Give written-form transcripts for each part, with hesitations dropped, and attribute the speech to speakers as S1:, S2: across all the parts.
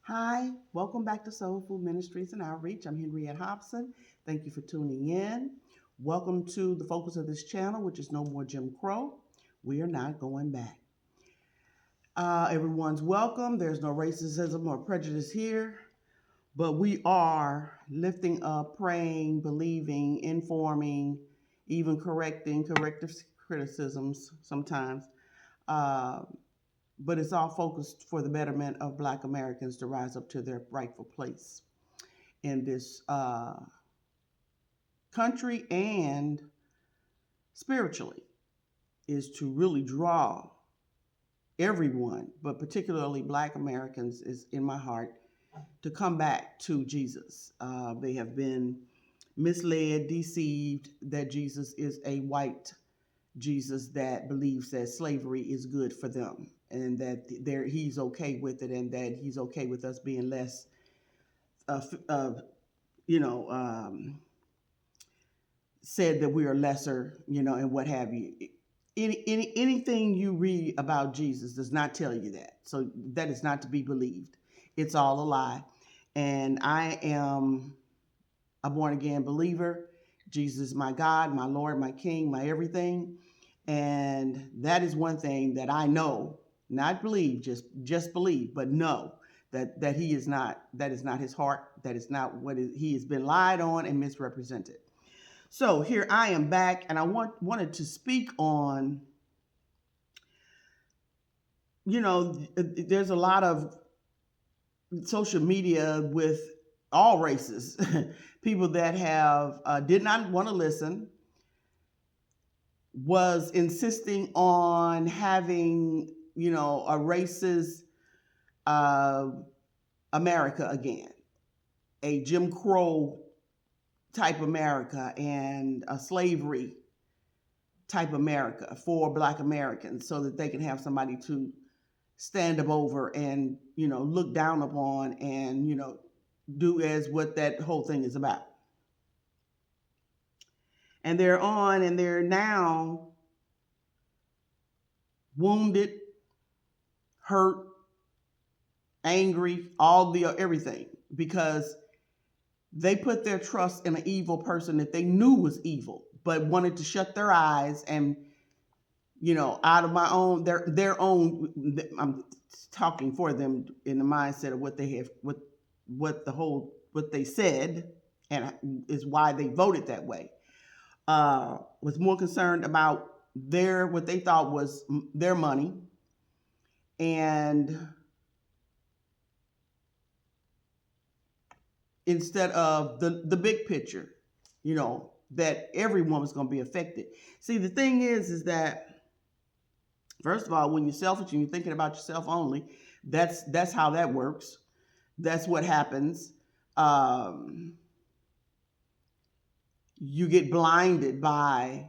S1: Hi, welcome back to Soul Food Ministries and Outreach. I'm Henriette Hobson. Thank you for tuning in. Welcome to the focus of this channel, which is No More Jim Crow. We are not going back. Everyone's welcome. There's no racism or prejudice here, but we are lifting up, praying, believing, informing, even correcting, corrective criticisms sometimes. Uh, but it's all focused for the betterment of Black Americans to rise up to their rightful place in this country and spiritually, is to really draw everyone, but particularly Black Americans, is in my heart, to come back to Jesus. They have been misled, deceived that Jesus is a white Jesus that believes that slavery is good for them and that he's okay with it and that he's okay with us being less, uh, you know, said that we are lesser, and what have you. Anything you read about Jesus does not tell you that. So that is not to be believed. It's all a lie. And I am a born again believer. Jesus is my God, my Lord, my King, my everything. And that is one thing that I know, not believe, just believe, but know that he is not, that is not his heart. That is not what he has been lied on and misrepresented. So here I am back, and I wanted to speak on, there's a lot of social media with all races, people that have did not want to listen, was insisting on having, a racist uh, America again, a Jim Crow type America, and a slavery type America for Black Americans, so that they can have somebody to stand up over and, look down upon and, do as what that whole thing is about. And they're on and they're now wounded, hurt, angry, all the everything, because they put their trust in an evil person that they knew was evil, but wanted to shut their eyes and, out of my own, their own. I'm talking for them in the mindset of what they have, what they said, and is why they voted that way. Was more concerned about what they thought was their money, and instead of the big picture, that everyone was going to be affected. See, the thing is that, first of all, when you're selfish and you're thinking about yourself only, that's how that works. That's what happens. Um, you get blinded by,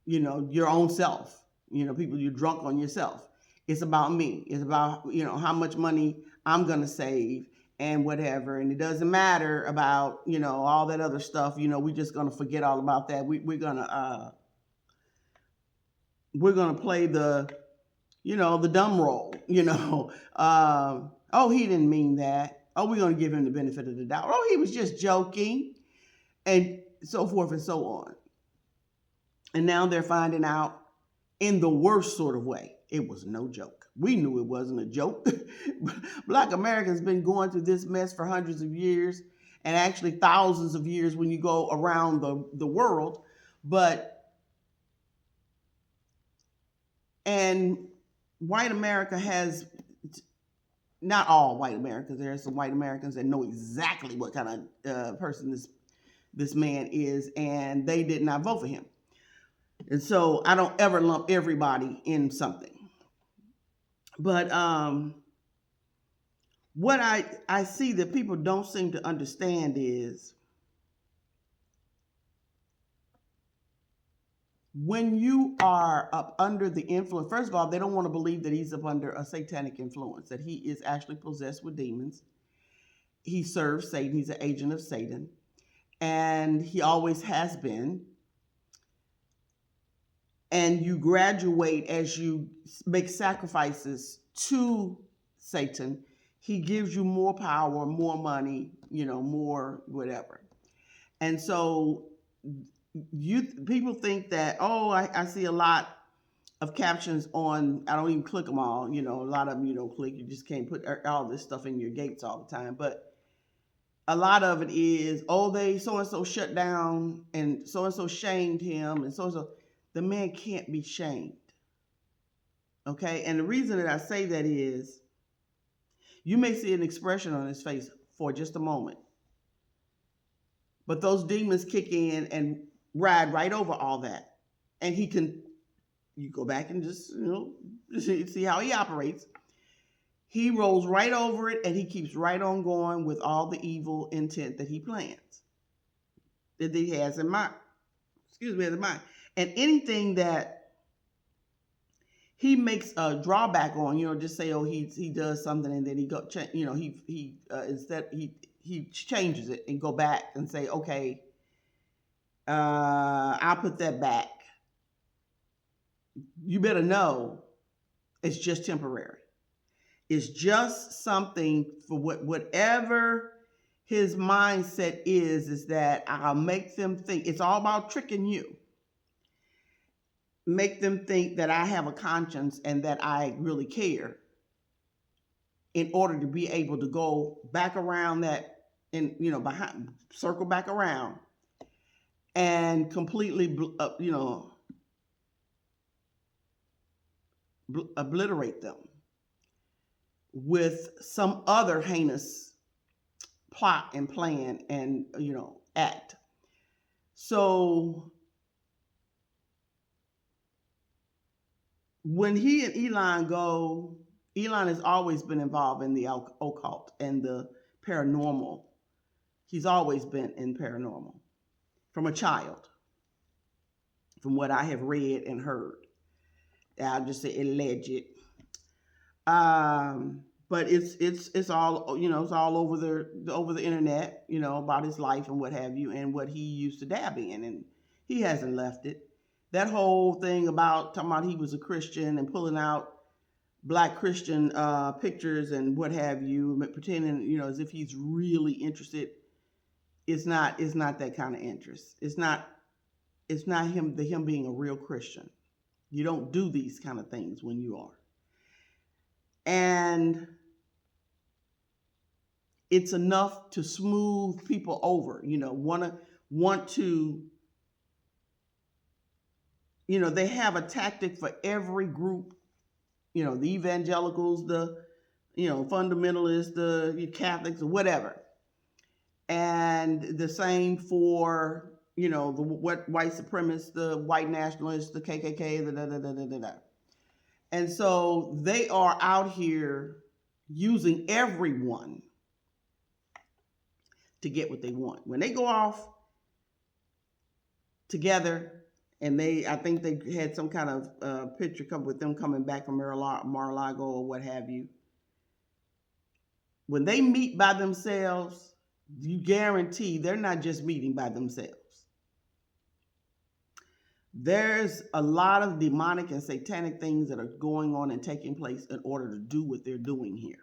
S1: your own self. People, you're drunk on yourself. It's about me. It's about, how much money I'm going to save and whatever. And it doesn't matter about, all that other stuff. We're just going to forget all about that. We're going to play the dumb role, oh, he didn't mean that. Oh, we're going to give him the benefit of the doubt. Oh, he was just joking, and so forth and so on. And now they're finding out, in the worst sort of way, it was no joke. We knew it wasn't a joke. Black Americans been going through this mess for hundreds of years, and actually thousands of years when you go around the world. And white America has, not all white Americans, there are some white Americans that know exactly what kind of person this man is, and they did not vote for him. And so I don't ever lump everybody in something. But what I see that people don't seem to understand is, when you are up under the influence, first of all, they don't want to believe that he's up under a satanic influence, that he is actually possessed with demons. He serves Satan. He's an agent of Satan. And he always has been. And you graduate as you make sacrifices to Satan. he gives you more power, more money, more whatever. And so people think that, oh, I see a lot of captions on, I don't even click them all, a lot of them you don't click, you just can't put all this stuff in your gates all the time. But a lot of it is, oh, they so and so shut down and so shamed him and so. The man can't be shamed. Okay. And the reason that I say that is, you may see an expression on his face for just a moment, but those demons kick in and ride right over all that. And you go back and just, see how he operates. He rolls right over it and he keeps right on going with all the evil intent that he plans, that he has in mind. And anything that he makes a drawback on, just say, oh, he does something and then he go, instead he changes it and go back and say, okay, I'll put that back. You better know it's just temporary. It's just something for whatever his mindset is that I'll make them think. It's all about tricking you. Make them think that I have a conscience and that I really care, in order to be able to go back around that and, circle back around and completely, obliterate them with some other heinous plot and plan and, act. So when he and Elon go, Elon has always been involved in the occult and the paranormal. He's always been in paranormal from a child, from what I have read and heard. I'll just say alleged. But it's all, it's all over the internet, about his life and what have you, and what he used to dab in, and he hasn't left it. That whole thing about talking about he was a Christian and pulling out Black Christian pictures and what have you, pretending, as if he's really interested. It's not that kind of interest. It's not him being a real Christian. You don't do these kind of things when you are. And it's enough to smooth people over, want to, they have a tactic for every group, the evangelicals, the, fundamentalists, the Catholics, or whatever. And the same for, the white supremacists, the white nationalists, the KKK, the. And so they are out here using everyone to get what they want. When they go off together, and I think they had some kind of picture come with them coming back from Mar-a-Lago or what have you. When they meet by themselves, you guarantee they're not just meeting by themselves. There's a lot of demonic and satanic things that are going on and taking place in order to do what they're doing here.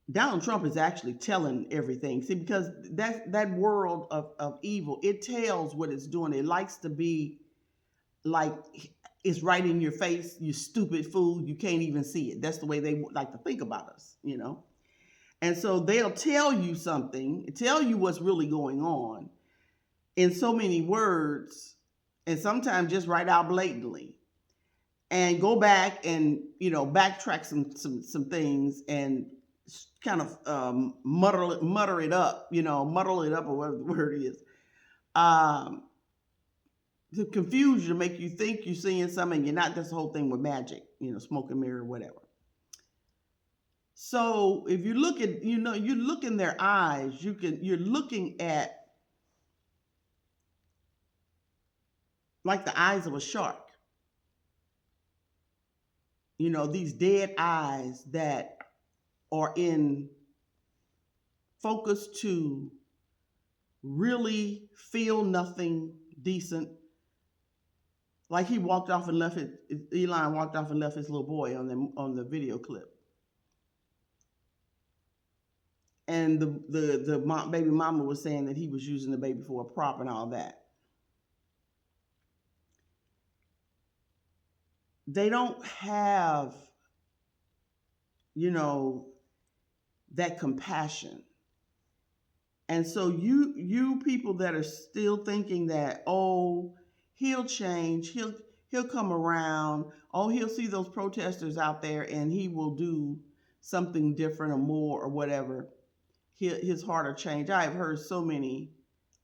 S1: Donald Trump is actually telling everything. See, because that world of evil, it tells what it's doing. It likes to be like it's right in your face. You stupid fool. You can't even see it. That's the way they like to think about us, And so they'll tell you something, tell you what's really going on in so many words, and sometimes just right out blatantly, and go back and, backtrack some things and kind of muddle it up, or whatever the word is, to confuse you, to make you think you're seeing something, you're not. This whole thing with magic, smoke and mirror, whatever. So if you look at, you look in their eyes, you're looking at like the eyes of a shark. These dead eyes that are in focus to really feel nothing decent, Like he walked off and left it. Elon walked off and left his little boy on the video clip, and the baby mama was saying that he was using the baby for a prop and all that. They don't have, you know, that compassion. And so you people that are still thinking that, oh, he'll change, he'll come around, oh, he'll see those protesters out there and he will do something different or more or whatever. His heart will change. I've heard so many,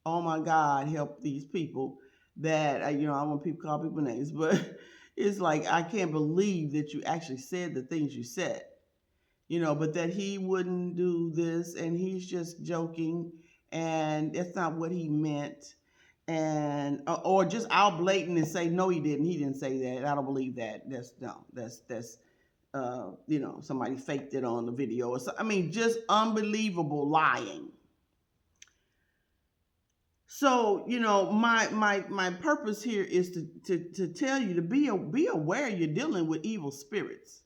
S1: oh my God, help these people, that I want people to call people names, but it's like, I can't believe that you actually said the things you said. But that he wouldn't do this and he's just joking and that's not what he meant. And or just out blatant and say, no, he didn't say that. I don't believe that. That's somebody faked it on the video or so. I mean, just unbelievable lying. So, my purpose here is to tell you to be aware you're dealing with evil spirits.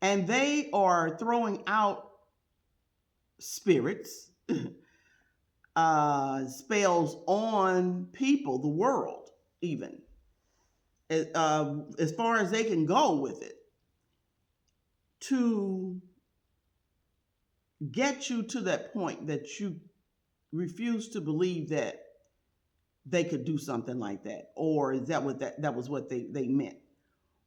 S1: And they are throwing out spirits, spells on people, the world, even, as far as they can go with it, to get you to that point that you refuse to believe that they could do something like that, or is that what that was what they meant,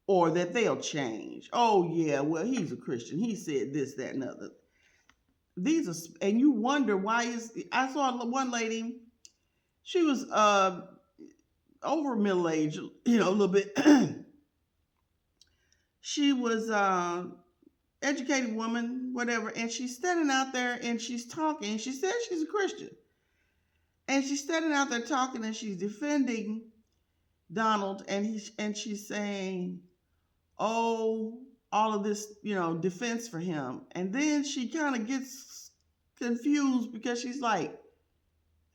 S1: or that they'll change. Oh yeah, well, he's a Christian, he said this, that, and other. These are, and you wonder why I saw one lady, she was over middle age, a little bit. She was educated woman, whatever, and she's standing out there and she's talking. She says she's a Christian, and she's standing out there talking and she's defending Donald, and she's saying, oh, all of this, defense for him. And then she kind of gets confused because she's like,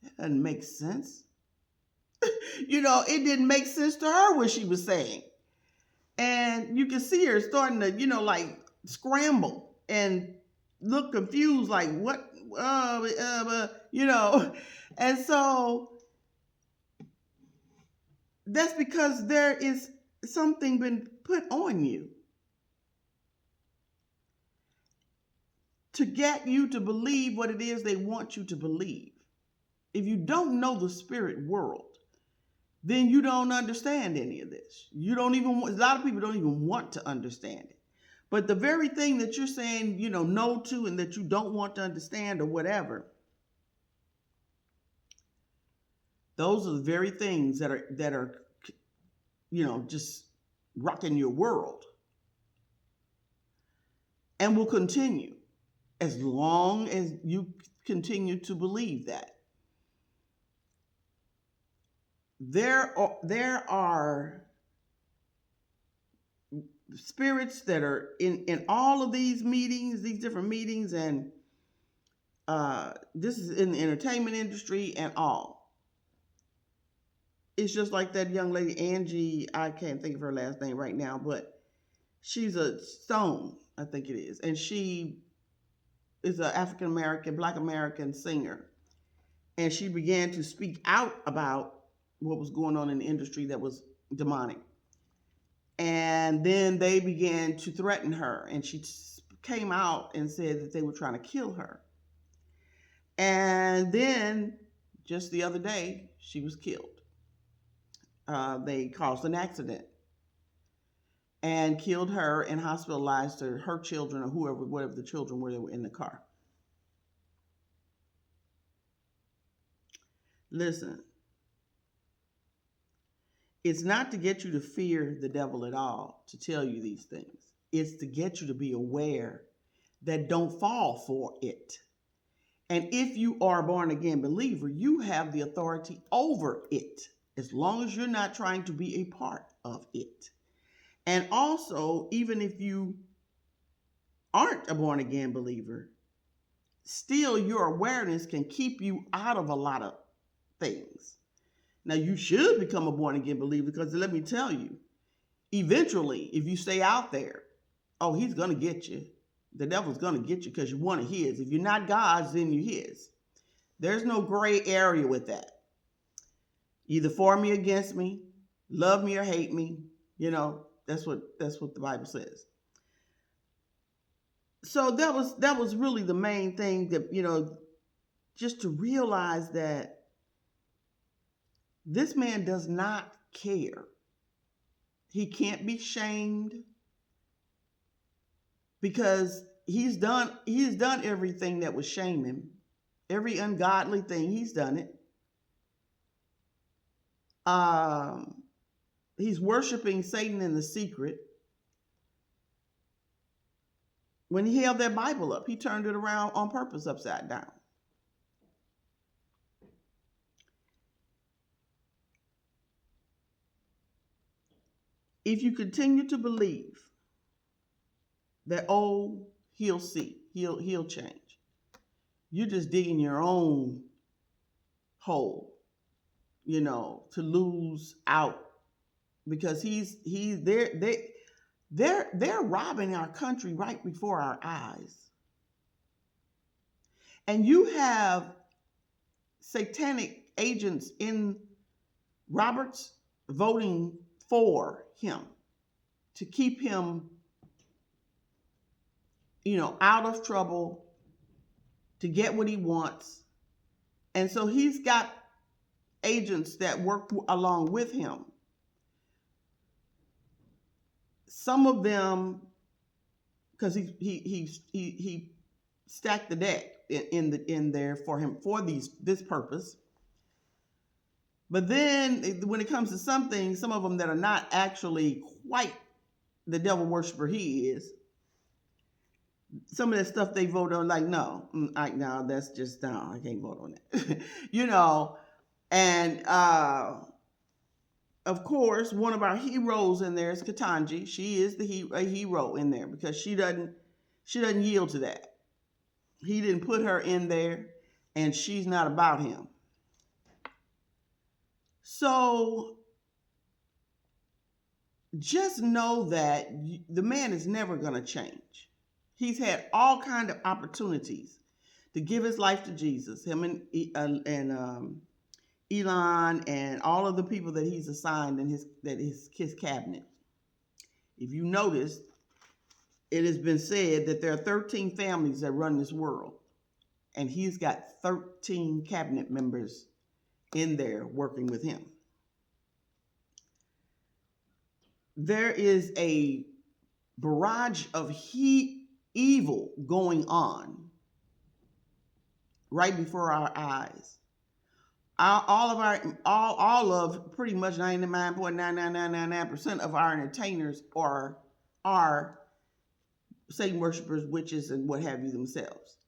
S1: that doesn't make sense. It didn't make sense to her what she was saying. And you can see her starting to, like scramble and look confused, like what, And so that's because there is something been put on you to get you to believe what it is they want you to believe. If you don't know the spirit world, then you don't understand any of this. A lot of people don't even want to understand it. But the very thing that you're saying, no to, and that you don't want to understand or whatever, those are the very things that are just rocking your world, and will continue as long as you continue to believe that. There are spirits that are in all of these meetings, these different meetings, and this is in the entertainment industry and all. It's just like that young lady, Angie, I can't think of her last name right now, but she's a Stone, I think it is. And she is an African-American, Black American singer. And she began to speak out about what was going on in the industry that was demonic. And then they began to threaten her. And she came out and said that they were trying to kill her. And then just the other day, she was killed. They caused an accident and killed her and hospitalized her children, or whatever the children were that were in the car. Listen, it's not to get you to fear the devil at all, to tell you these things. It's to get you to be aware that don't fall for it. And if you are a born again believer, you have the authority over it, as long as you're not trying to be a part of it. And also, even if you aren't a born again believer, still your awareness can keep you out of a lot of things. Now, you should become a born again believer, because let me tell you, eventually, if you stay out there, oh, he's going to get you. The devil's going to get you because you're one of his. If you're not God's, then you're his. There's no gray area with that. Either for me or against me, love me or hate me. That's what the Bible says. So that was really the main thing, that, just to realize that this man does not care. He can't be shamed, because he's done everything that would shame him. Every ungodly thing, he's done it. He's worshiping Satan in the secret. When he held that Bible up, he turned it around on purpose upside down. If you continue to believe that, oh, he'll see, he'll change, you're just digging your own hole, to lose out, because they're robbing our country right before our eyes. And you have satanic agents in Roberts voting for him to keep him, out of trouble, to get what he wants. And so he's got agents that work along with him. Some of them, because he stacked the deck in there for him for this purpose. But then when it comes to some things, some of them that are not actually quite the devil worshiper he is, some of that stuff they vote on, like, no, that's just, no, I can't vote on that. And of course, one of our heroes in there is Ketanji. She is a hero in there, because she doesn't yield to that. He didn't put her in there, and she's not about him. So just know that the man is never going to change. He's had all kinds of opportunities to give his life to Jesus, him and Elon and all of the people that he's assigned in his cabinet. If you notice, it has been said that there are 13 families that run this world, and he's got 13 cabinet members in there working with him. There is a barrage of evil going on right before our eyes. All of pretty much 99.99999% of our entertainers are Satan worshipers, witches, and what have you themselves.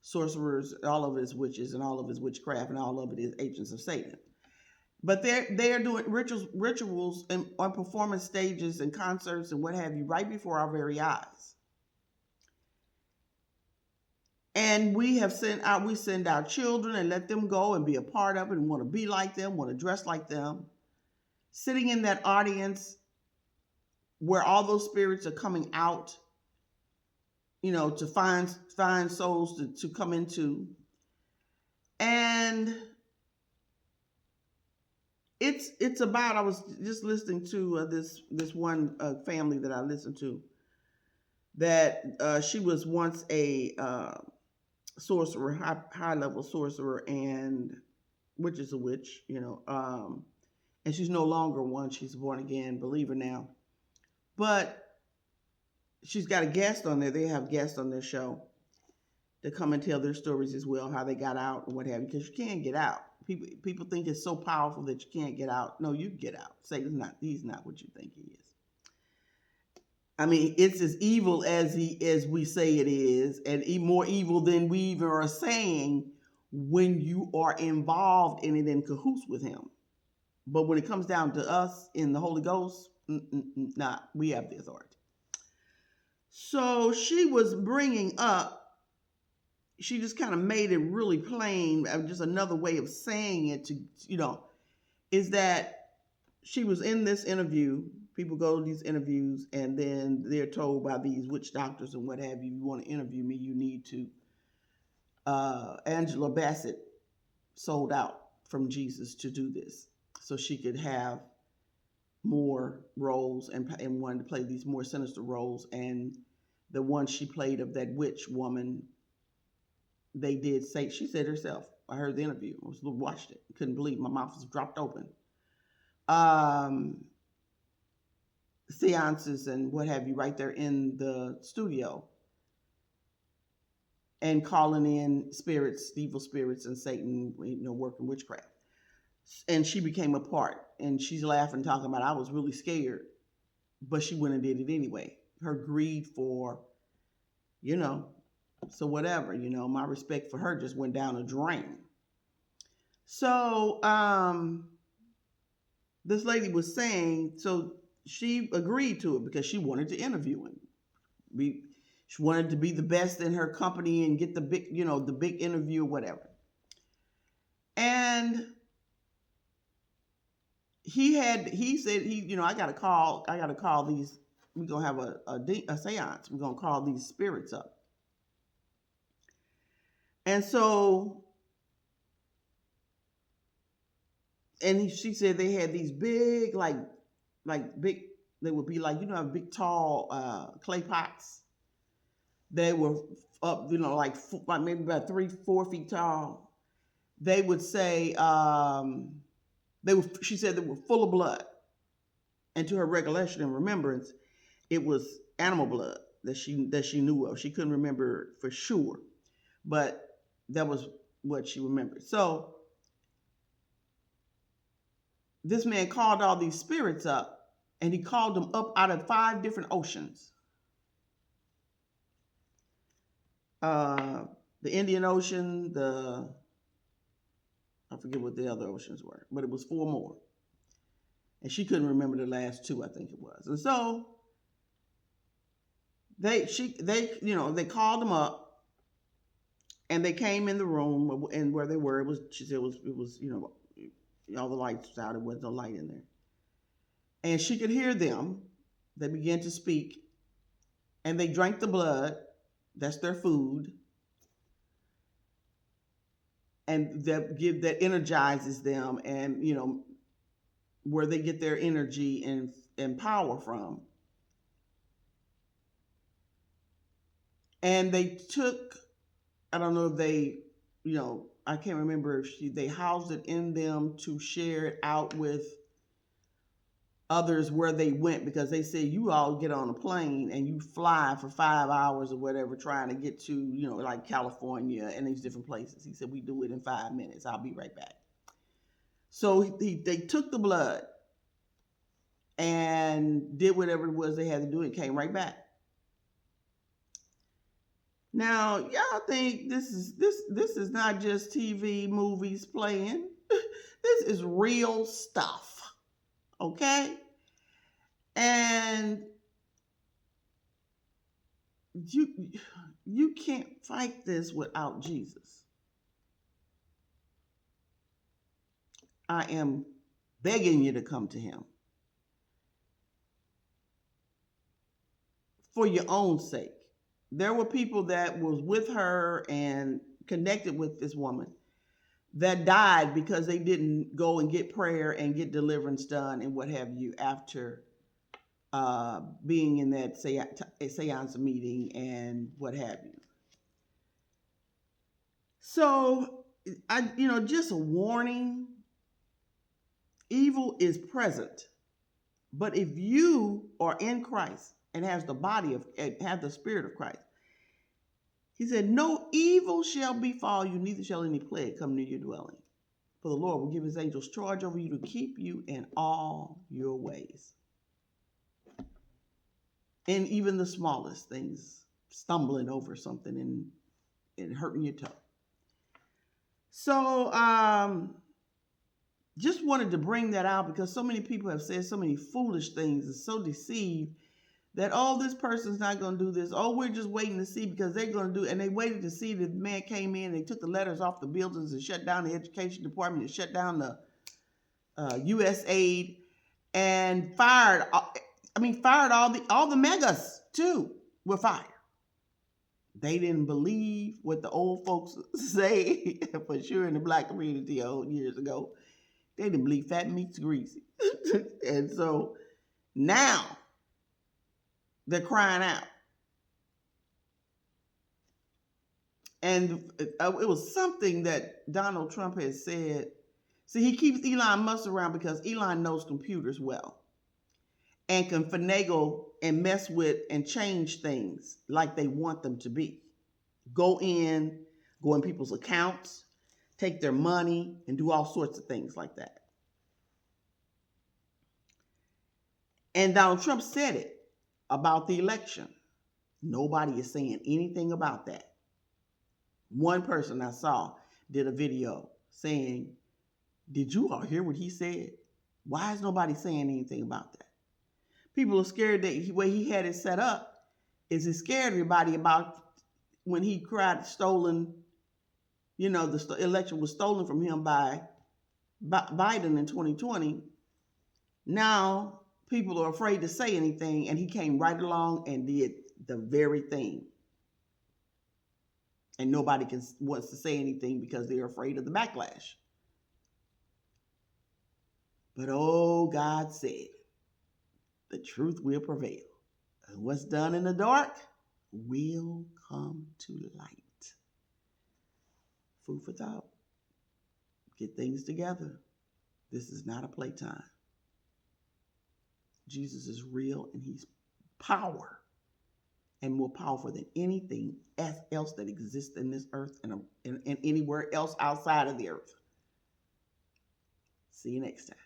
S1: Sorcerers, all of it is witches, and all of it is witchcraft, and all of it is agents of Satan. But they are doing rituals and on performance stages and concerts and what have you right before our very eyes. And we send our children and let them go and be a part of it and want to be like them, want to dress like them. Sitting in that audience where all those spirits are coming out, to find souls to come into. And it's about, I was just listening to this one family that I listened to, that she was once a sorcerer, high level sorcerer, and which is a witch, and she's no longer one. She's a born again believer now, but she's got a guest on there. They have guests on their show to come and tell their stories as well, how they got out and what have you, because you can't get out. People think it's so powerful that you can't get out. No, you get out. He's not what you think he is. I mean, it's as evil as we say it is, and more evil than we even are saying when you are involved in it, in cahoots with him. But when it comes down to us in the Holy Ghost, we have the authority. So she was bringing up, she just kind of made it really plain, just another way of saying it to, is that she was in this interview. People go to these interviews, and then they're told by these witch doctors and what have you, you want to interview me, you need to. Angela Bassett sold out from Jesus to do this so she could have more roles and wanted to play these more sinister roles. And the one she played of that witch woman, they did say, she said herself, I heard the interview, watched it, couldn't believe my mouth was dropped open. Seances and what have you right there in the studio, and calling in spirits, evil spirits, and Satan, working witchcraft. And she became a part, and she's laughing, talking about, I was really scared, but she went and did it anyway. Her greed for, so whatever, my respect for her just went down a drain. So this lady was saying, so she agreed to it because she wanted to interview him. She wanted to be the best in her company and get the big, the big interview or whatever. And he said, I got to call these, we're going to have a seance. We're going to call these spirits up. And so, and she said they had these big, like big, they would be like, big, tall clay pots. They were up, like maybe about 3-4 feet tall. They would say, she said they were full of blood. And to her recollection and remembrance, it was animal blood that she knew of. She couldn't remember for sure, but that was what she remembered. So this man called all these spirits up, and he called them up out of 5 different oceans. The Indian Ocean, I forget what the other oceans were, but it was 4 more. And she couldn't remember the last 2, I think it was. And so they called them up, and they came in the room, and where they were, she said it was all the lights was out, there was no light in there. And she could hear them. They began to speak, and they drank the blood. That's their food. And that energizes them, and where they get their energy and power from. And they took, I don't know if they, I can't remember if they housed it in them to share it out with others where they went, because they said, you all get on a plane and you fly for 5 hours or whatever trying to get to, like California and these different places. He said, we do it in 5 minutes. I'll be right back. So they took the blood and did whatever it was they had to do. It came right back. Now, y'all think this is not just TV movies playing. This is real stuff. Okay? And you can't fight this without Jesus. I am begging you to come to him for your own sake. There were people that was with her and connected with this woman that died because they didn't go and get prayer and get deliverance done and what have you after being in that seance meeting and what have you. So, just a warning. Evil is present, but if you are in Christ and have the Spirit of Christ, he said, no evil shall befall you, neither shall any plague come near your dwelling. For the Lord will give his angels charge over you to keep you in all your ways. And even the smallest things, stumbling over something and hurting your toe. So, just wanted to bring that out because so many people have said so many foolish things and so deceived that, this person's not going to do this. We're just waiting to see because they're going to do it. And they waited to see the man came in and they took the letters off the buildings and shut down the education department and shut down the U.S. aid, and fired. Fired all the megas too. Were fired. They didn't believe what the old folks say, for sure, in the black community years ago. They didn't believe fat meat's greasy. And so now they're crying out. And it was something that Donald Trump has said. See, he keeps Elon Musk around because Elon knows computers well and can finagle and mess with and change things like they want them to be. Go in people's accounts, take their money, and do all sorts of things like that. And Donald Trump said it about the election. Nobody is saying anything about that. One person I saw did a video saying, did you all hear what he said? Why is nobody saying anything about that? People are scared that the way he had it set up is he scared everybody about when he cried stolen, the election was stolen from him by Biden in 2020. Now people are afraid to say anything, and he came right along and did the very thing. And nobody wants to say anything because they're afraid of the backlash. But oh, God said, the truth will prevail. And what's done in the dark will come to light. Food for thought. Get things together. This is not a playtime. Jesus is real, and he's power, and more powerful than anything else that exists in this earth and anywhere else outside of the earth. See you next time.